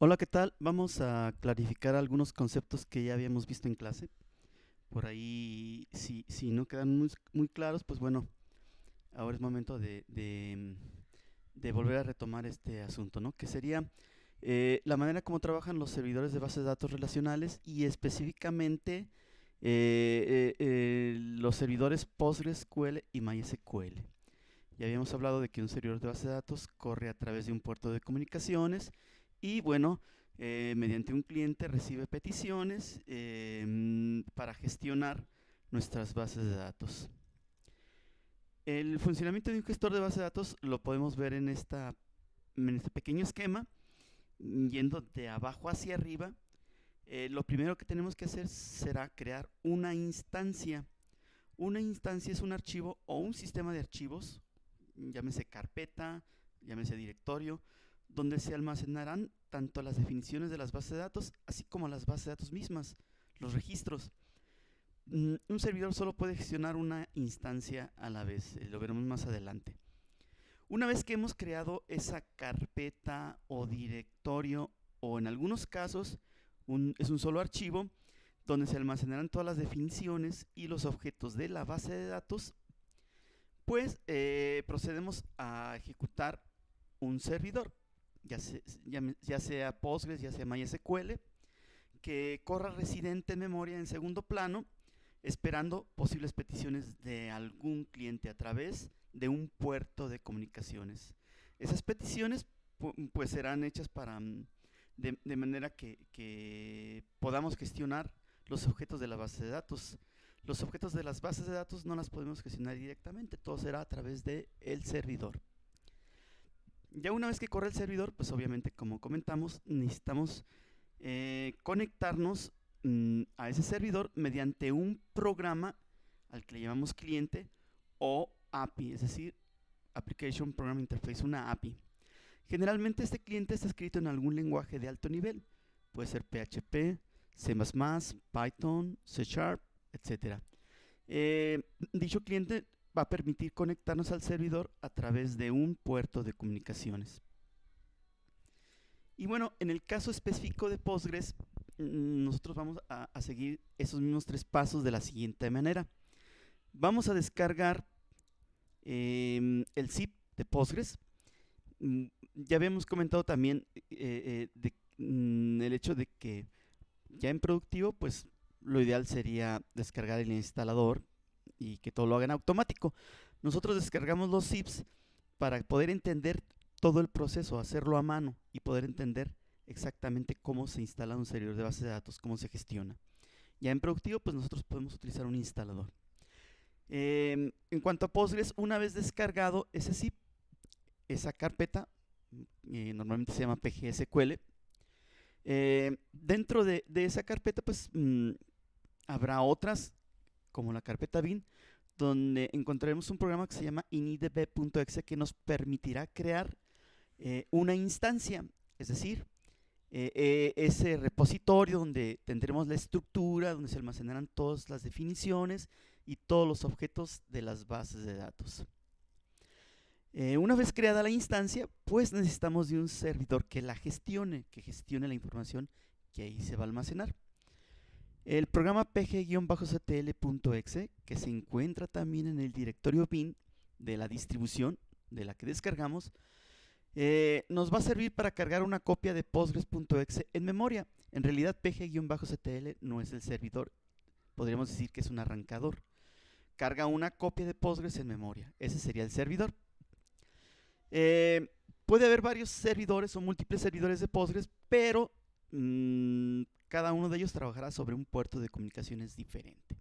Hola, ¿qué tal? Vamos a clarificar algunos conceptos que ya habíamos visto en clase. Por ahí, si no quedan muy claros, pues bueno, ahora es momento de volver a retomar este asunto, ¿no? Que sería la manera como trabajan los servidores de bases de datos relacionales y específicamente los servidores PostgreSQL y MySQL. Ya habíamos hablado de que un servidor de base de datos corre a través de un puerto de comunicaciones y bueno, mediante un cliente recibe peticiones para gestionar nuestras bases de datos. El funcionamiento de un gestor de base de datos lo podemos ver en este pequeño esquema, yendo de abajo hacia arriba. Lo primero que tenemos que hacer será crear una instancia. Una instancia es un archivo o un sistema de archivos, llámese carpeta, llámese directorio, donde se almacenarán tanto las definiciones de las bases de datos, así como las bases de datos mismas, los registros. Un servidor solo puede gestionar una instancia a la vez, lo veremos más adelante. Una vez que hemos creado esa carpeta o directorio, o en algunos casos es un solo archivo, donde se almacenarán todas las definiciones y los objetos de la base de datos, pues procedemos a ejecutar un servidor, ya sea Postgres, ya sea MySQL, que corra residente en memoria en segundo plano, esperando posibles peticiones de algún cliente a través de un puerto de comunicaciones. Esas peticiones pues serán hechas de manera que podamos gestionar los objetos de la base de datos. Los objetos de las bases de datos no las podemos gestionar directamente, todo será a través del servidor. Ya una vez que corre el servidor, pues obviamente como comentamos, necesitamos conectarnos a ese servidor mediante un programa al que le llamamos cliente o API, es decir, Application Program Interface, una API. Generalmente este cliente está escrito en algún lenguaje de alto nivel, puede ser PHP, C++, Python, C Sharp, etc. Dicho cliente va a permitir conectarnos al servidor a través de un puerto de comunicaciones. Y bueno, en el caso específico de Postgres, nosotros vamos a seguir esos mismos tres pasos de la siguiente manera. Vamos a descargar el zip de Postgres. Ya habíamos comentado también el hecho de que ya en productivo, pues lo ideal sería descargar el instalador y que todo lo hagan automático. Nosotros descargamos los zips para poder entender todo el proceso, hacerlo a mano y poder entender exactamente cómo se instala un servidor de base de datos, cómo se gestiona. Ya en productivo, pues nosotros podemos utilizar un instalador. En cuanto a Postgres, una vez descargado ese zip, esa carpeta, normalmente se llama PGSQL, dentro de esa carpeta, pues habrá otras, como la carpeta bin, donde encontraremos un programa que se llama inidb.exe que nos permitirá crear una instancia, es decir, ese repositorio donde tendremos la estructura, donde se almacenarán todas las definiciones y todos los objetos de las bases de datos. Una vez creada la instancia, pues necesitamos de un servidor que la gestione, que gestione la información que ahí se va a almacenar. El programa pg-ctl.exe, que se encuentra también en el directorio bin de la distribución de la que descargamos, nos va a servir para cargar una copia de postgres.exe en memoria. En realidad pg-ctl no es el servidor, podríamos decir que es un arrancador. Carga una copia de Postgres en memoria, ese sería el servidor. Puede haber varios servidores o múltiples servidores de Postgres, pero cada uno de ellos trabajará sobre un puerto de comunicaciones diferente.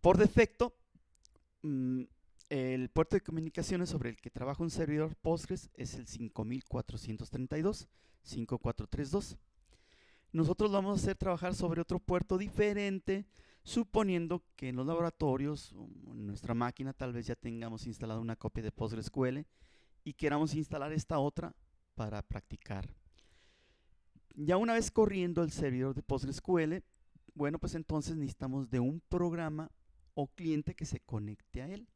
Por defecto, el puerto de comunicaciones sobre el que trabaja un servidor Postgres es el 5432, 5432. Nosotros lo vamos a hacer trabajar sobre otro puerto diferente, suponiendo que en los laboratorios o en nuestra máquina tal vez ya tengamos instalada una copia de PostgreSQL y queramos instalar esta otra para practicar. Ya una vez corriendo el servidor de PostgreSQL, bueno, pues entonces necesitamos de un programa o cliente que se conecte a él.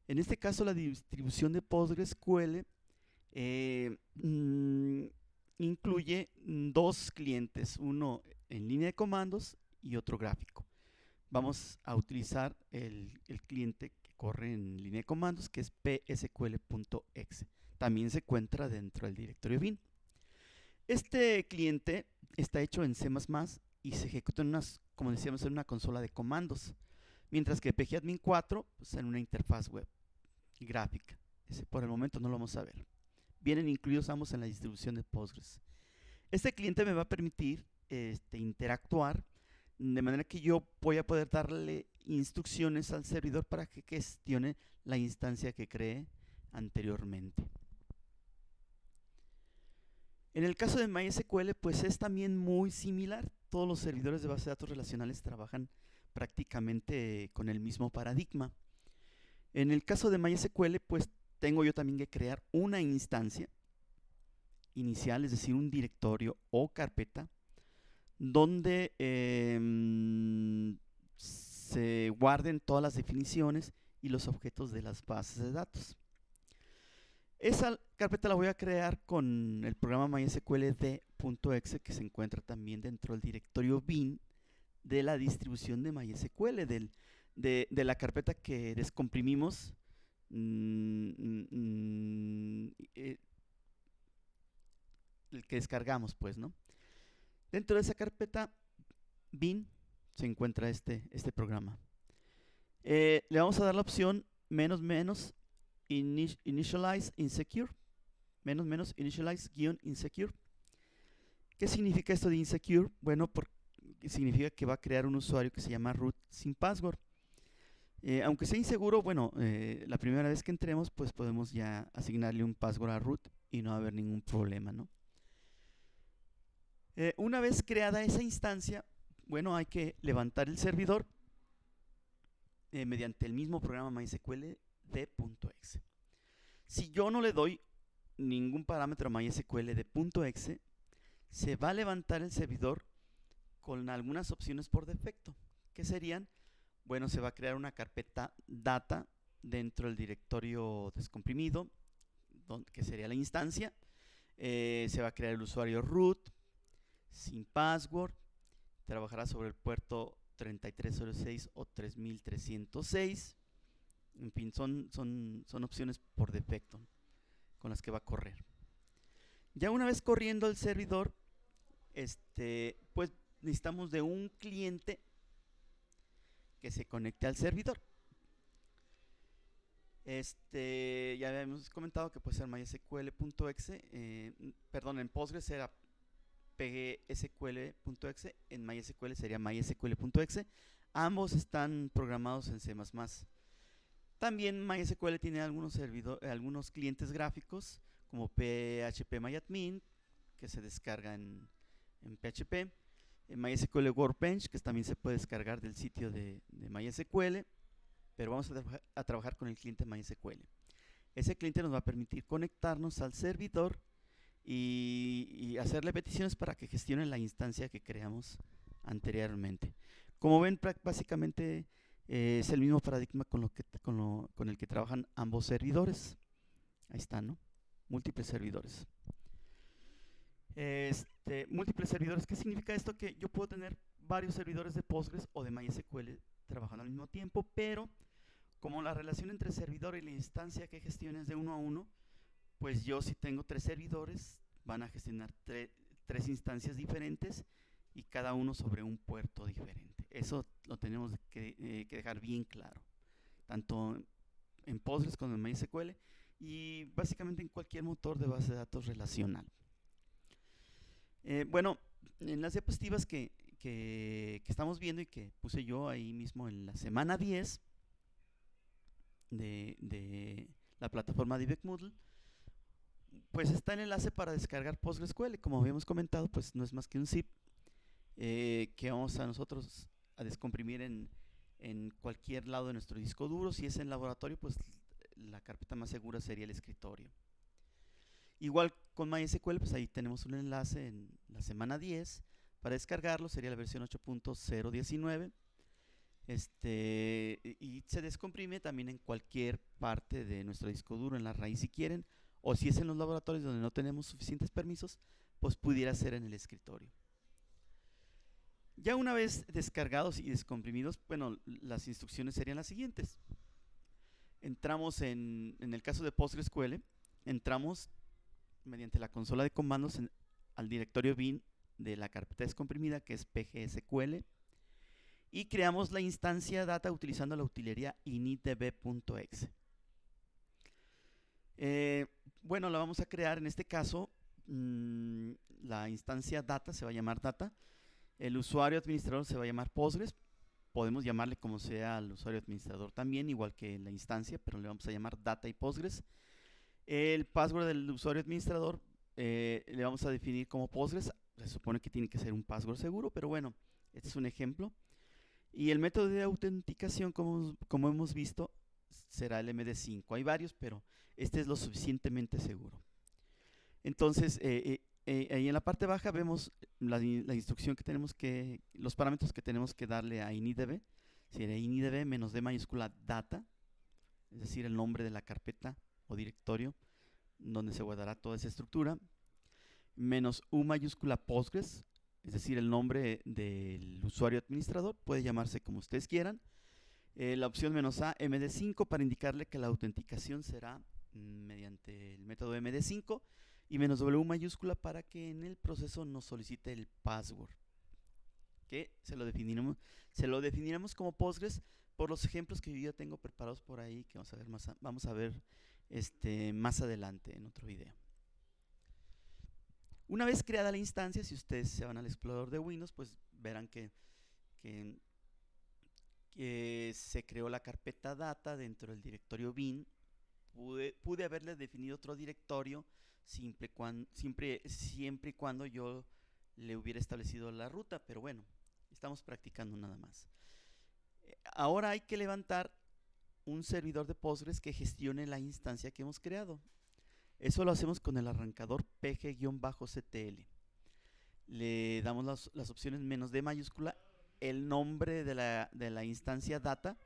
En este caso, la distribución de PostgreSQL incluye incluye dos clientes, uno en línea de comandos y otro gráfico. Vamos a utilizar el cliente que corre en línea de comandos, que es psql.exe. También se encuentra dentro del directorio bin. Este cliente está hecho en C++ y se ejecuta en como decíamos, en una consola de comandos, mientras que pgadmin 4 pues, en una interfaz web gráfica. Ese por el momento no lo vamos a ver. Vienen incluidos ambos en la distribución de Postgres. Este cliente me va a permitir interactuar de manera que yo voy a poder darle instrucciones al servidor para que gestione la instancia que creé anteriormente. En el caso de MySQL, pues es también muy similar. Todos los servidores de base de datos relacionales trabajan prácticamente con el mismo paradigma. En el caso de MySQL, pues tengo yo también que crear una instancia inicial, es decir, un directorio o carpeta, donde se guarden todas las definiciones y los objetos de las bases de datos. Esa carpeta la voy a crear con el programa mysqld.exe, que se encuentra también dentro del directorio bin de la distribución de MySQL, de la carpeta que descomprimimos el que descargamos, pues, ¿no? Dentro de esa carpeta bin se encuentra este programa. Le vamos a dar la opción initialize insecure, initialize -insecure. ¿Qué significa esto de insecure? Bueno, significa que va a crear un usuario que se llama root sin password. Aunque sea inseguro, bueno, la primera vez que entremos, pues podemos ya asignarle un password a root y no va a haber ningún problema, ¿no? Una vez creada esa instancia, bueno, hay que levantar el servidor mediante el mismo programa mysqld.exe. Si yo no le doy ningún parámetro a mysqld.exe, se va a levantar el servidor con algunas opciones por defecto, que serían, bueno, se va a crear una carpeta data dentro del directorio descomprimido, que sería la instancia. Se va a crear el usuario root sin password, trabajará sobre el puerto 3306 o 3306. En fin, son opciones por defecto con las que va a correr. Ya una vez corriendo el servidor, pues necesitamos de un cliente que se conecte al servidor. Ya habíamos comentado que puede ser mysql.exe, perdón, en Postgres era psql.exe, en MySQL sería mysql.exe. Ambos están programados en C++. También MySQL tiene algunos clientes gráficos como phpMyAdmin, que se descarga en PHP, MySQL Workbench, que también se puede descargar del sitio de MySQL, pero vamos a trabajar con el cliente MySQL. Ese cliente nos va a permitir conectarnos al servidor y hacerle peticiones para que gestione la instancia que creamos anteriormente. Como ven, básicamente es el mismo paradigma con el que trabajan ambos servidores. Ahí están, ¿no? Múltiples servidores. Múltiples servidores, ¿qué significa esto? Que yo puedo tener varios servidores de Postgres o de MySQL trabajando al mismo tiempo, pero como la relación entre servidor y la instancia que gestiones de uno a uno, pues yo si tengo 3 servidores, van a gestionar 3 instancias diferentes y cada uno sobre un puerto diferente. Eso lo tenemos que dejar bien claro, tanto en Postgres como en MySQL y básicamente en cualquier motor de base de datos relacional. Bueno, en las diapositivas que estamos viendo y que puse yo ahí mismo en la semana 10 de la plataforma de Moodle, pues está el enlace para descargar PostgreSQL. Como habíamos comentado, pues no es más que un zip que vamos a nosotros a descomprimir en cualquier lado de nuestro disco duro. Si es en laboratorio, pues la carpeta más segura sería el escritorio. Igual con MySQL, pues ahí tenemos un enlace en la semana 10 para descargarlo, sería la versión 8.019. Y se descomprime también en cualquier parte de nuestro disco duro, en la raíz si quieren, o si es en los laboratorios donde no tenemos suficientes permisos, pues pudiera ser en el escritorio. Ya una vez descargados y descomprimidos, bueno, las instrucciones serían las siguientes. Entramos en el caso de PostgreSQL, entramos mediante la consola de comandos al directorio bin de la carpeta descomprimida, que es pgsql, y creamos la instancia data utilizando la utilería initdb.exe. Bueno, la vamos a crear en este caso. La instancia data se va a llamar data. El usuario administrador se va a llamar Postgres. Podemos llamarle como sea al usuario administrador también, igual que la instancia, pero le vamos a llamar data y Postgres. El password del usuario administrador le vamos a definir como Postgres. Se supone que tiene que ser un password seguro, pero bueno, este es un ejemplo. Y el método de autenticación, como hemos visto, será el MD5. Hay varios, pero este es lo suficientemente seguro. Entonces, ahí en la parte baja vemos la instrucción que tenemos que, los parámetros que tenemos que darle a initdb. Sería initdb menos d mayúscula data, es decir, el nombre de la carpeta o directorio donde se guardará toda esa estructura, menos u mayúscula Postgres, es decir, el nombre del usuario administrador, puede llamarse como ustedes quieran. La opción menos a md5 para indicarle que la autenticación será mediante el método md5, y menos w mayúscula para que en el proceso nos solicite el password, que se lo definiremos como Postgres por los ejemplos que yo ya tengo preparados por ahí, que vamos a ver más adelante en otro video. Una vez creada la instancia, si ustedes se van al explorador de Windows, pues verán que se creó la carpeta data dentro del directorio bin. Pude haberle definido otro directorio siempre y cuando yo le hubiera establecido la ruta, pero bueno, estamos practicando nada más. Ahora hay que levantar un servidor de Postgres que gestione la instancia que hemos creado. Eso lo hacemos con el arrancador pg-ctl. Le damos las opciones menos d mayúscula, el nombre de la instancia data.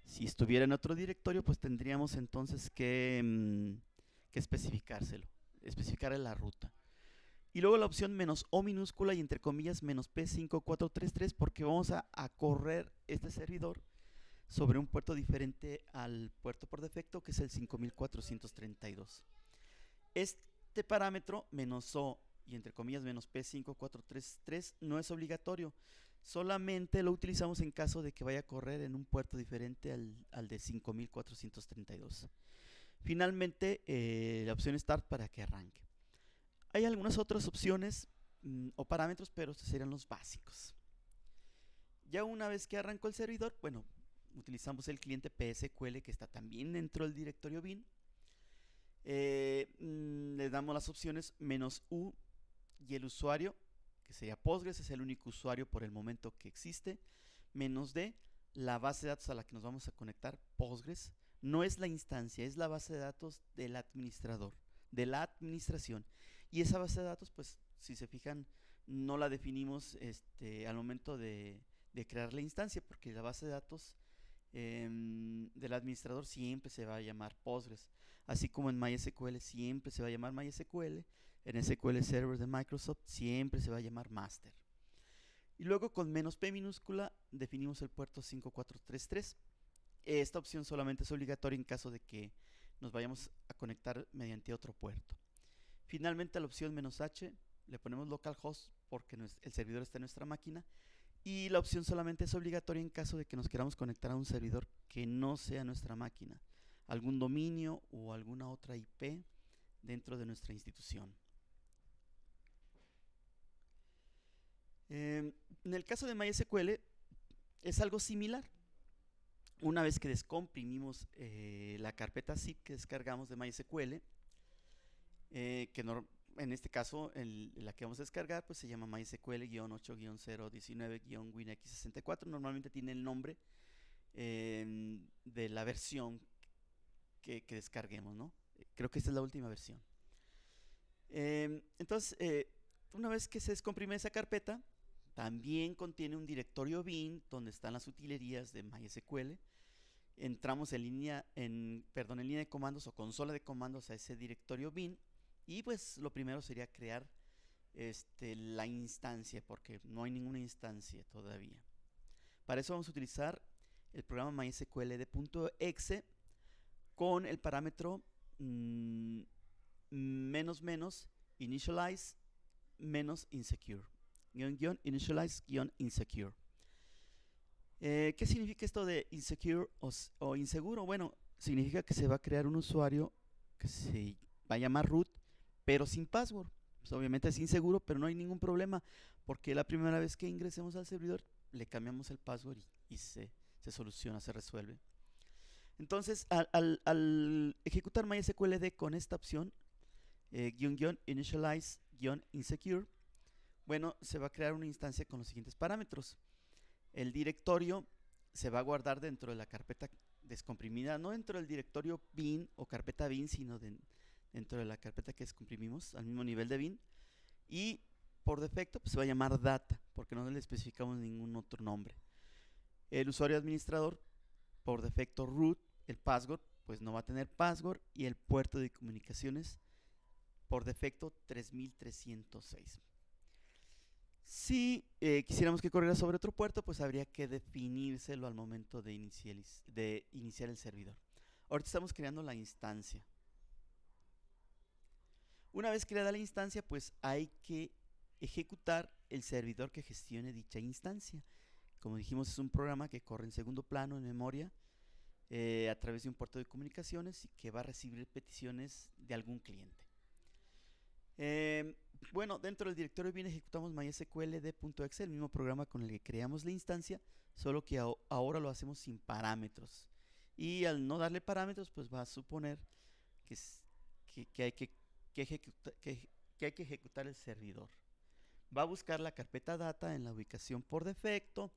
Si estuviera en otro directorio, pues tendríamos entonces que especificárselo, especificar la ruta. Y luego la opción menos o minúscula y entre comillas menos p5433, porque vamos a correr este servidor sobre un puerto diferente al puerto por defecto, que es el 5432. Este parámetro menos o y entre comillas menos p5433 no es obligatorio, solamente lo utilizamos en caso de que vaya a correr en un puerto diferente al de 5432. Finalmente, la opción Start para que arranque. Hay algunas otras opciones o parámetros, pero estos serían los básicos. Ya una vez que arrancó el servidor, bueno, utilizamos el cliente PSQL que está también dentro del directorio bin. Le damos las opciones menos u y el usuario, que sería Postgres, es el único usuario por el momento que existe, menos d, la base de datos a la que nos vamos a conectar, Postgres. No es la instancia, es la base de datos del administrador, de la administración. Y esa base de datos, pues, si se fijan, no la definimos al momento de crear la instancia, porque la base de datos del administrador siempre se va a llamar Postgres. Así como en MySQL siempre se va a llamar MySQL, en SQL Server de Microsoft siempre se va a llamar Master. Y luego con menos p minúscula definimos el puerto 5433. Esta opción solamente es obligatoria en caso de que nos vayamos a conectar mediante otro puerto. Finalmente, a la opción "-h" le ponemos localhost porque el servidor está en nuestra máquina, y la opción solamente es obligatoria en caso de que nos queramos conectar a un servidor que no sea nuestra máquina, algún dominio o alguna otra IP dentro de nuestra institución. En el caso de MySQL es algo similar. Una vez que descomprimimos la carpeta zip que descargamos de MySQL, en este caso la que vamos a descargar pues se llama MySQL-8-019-WinX64. Normalmente tiene el nombre de la versión que descarguemos, ¿no? Creo que esta es la última versión. Entonces, una vez que se descomprime esa carpeta, también contiene un directorio bin donde están las utilerías de MySQL. Entramos en línea de comandos o consola de comandos a ese directorio bin, y pues lo primero sería crear la instancia, porque no hay ninguna instancia todavía. Para eso vamos a utilizar el programa MySQL de .exe con el parámetro menos menos initialize menos insecure, guión initialize guión insecure. ¿Qué significa esto de insecure o inseguro? Bueno, significa que se va a crear un usuario que se va a llamar root, pero sin password. Pues obviamente es inseguro, pero no hay ningún problema, porque la primera vez que ingresemos al servidor le cambiamos el password y se soluciona, se resuelve. Entonces, al ejecutar MySQLD con esta opción, initialize insecure, bueno, se va a crear una instancia con los siguientes parámetros. El directorio se va a guardar dentro de la carpeta descomprimida, no dentro del directorio bin o carpeta bin, sino dentro de la carpeta que descomprimimos al mismo nivel de bin. Y por defecto pues, se va a llamar data, porque no le especificamos ningún otro nombre. El usuario administrador, por defecto root, el password, pues no va a tener password, y el puerto de comunicaciones, por defecto 3306. Si quisiéramos que corriera sobre otro puerto, pues habría que definírselo al momento de iniciar el servidor. Ahorita estamos creando la instancia. Una vez creada la instancia, pues hay que ejecutar el servidor que gestione dicha instancia. Como dijimos, es un programa que corre en segundo plano, en memoria, a través de un puerto de comunicaciones y que va a recibir peticiones de algún cliente. Bueno, dentro del directorio bin ejecutamos mysqld.exe, el mismo programa con el que creamos la instancia, solo que ahora lo hacemos sin parámetros. Y al no darle parámetros, pues va a suponer que hay que ejecutar el servidor. Va a buscar la carpeta data en la ubicación por defecto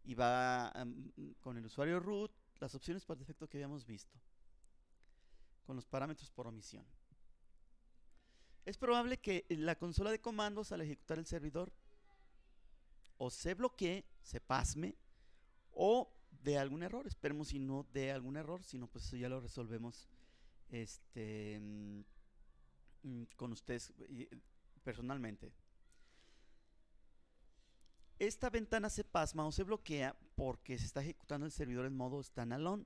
y va con el usuario root, las opciones por defecto que habíamos visto, con los parámetros por omisión. Es probable que la consola de comandos al ejecutar el servidor o se bloquee, se pasme o dé algún error. Esperemos si no dé algún error, si no pues eso ya lo resolvemos con ustedes personalmente. Esta ventana se pasma o se bloquea porque se está ejecutando el servidor en modo standalone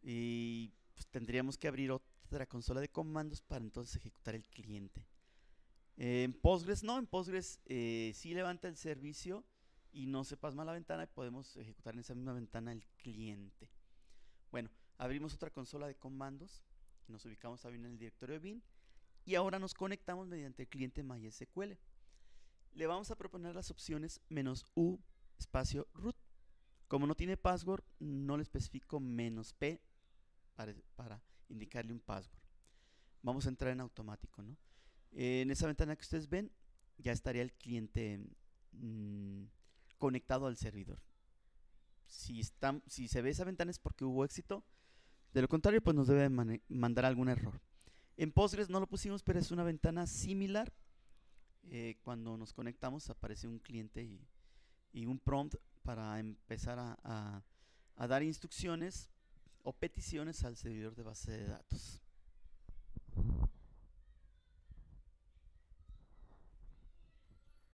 y pues, tendríamos que abrir otra consola de comandos para entonces ejecutar el cliente. En Postgres no, en Postgres sí levanta el servicio y no se pasma la ventana y podemos ejecutar en esa misma ventana el cliente. Bueno, abrimos otra consola de comandos, nos ubicamos también en el directorio bin y ahora nos conectamos mediante el cliente MySQL. Le vamos a proponer las opciones "-u espacio root". Como no tiene password, no le especifico "-p" para indicarle un password. Vamos a entrar en automático, ¿no? En esa ventana que ustedes ven, ya estaría el cliente conectado al servidor. Si se ve esa ventana es porque hubo éxito. De lo contrario, pues nos debe mandar algún error. En Postgres no lo pusimos, pero es una ventana similar. Cuando nos conectamos aparece un cliente y un prompt para empezar a dar instrucciones o peticiones al servidor de base de datos.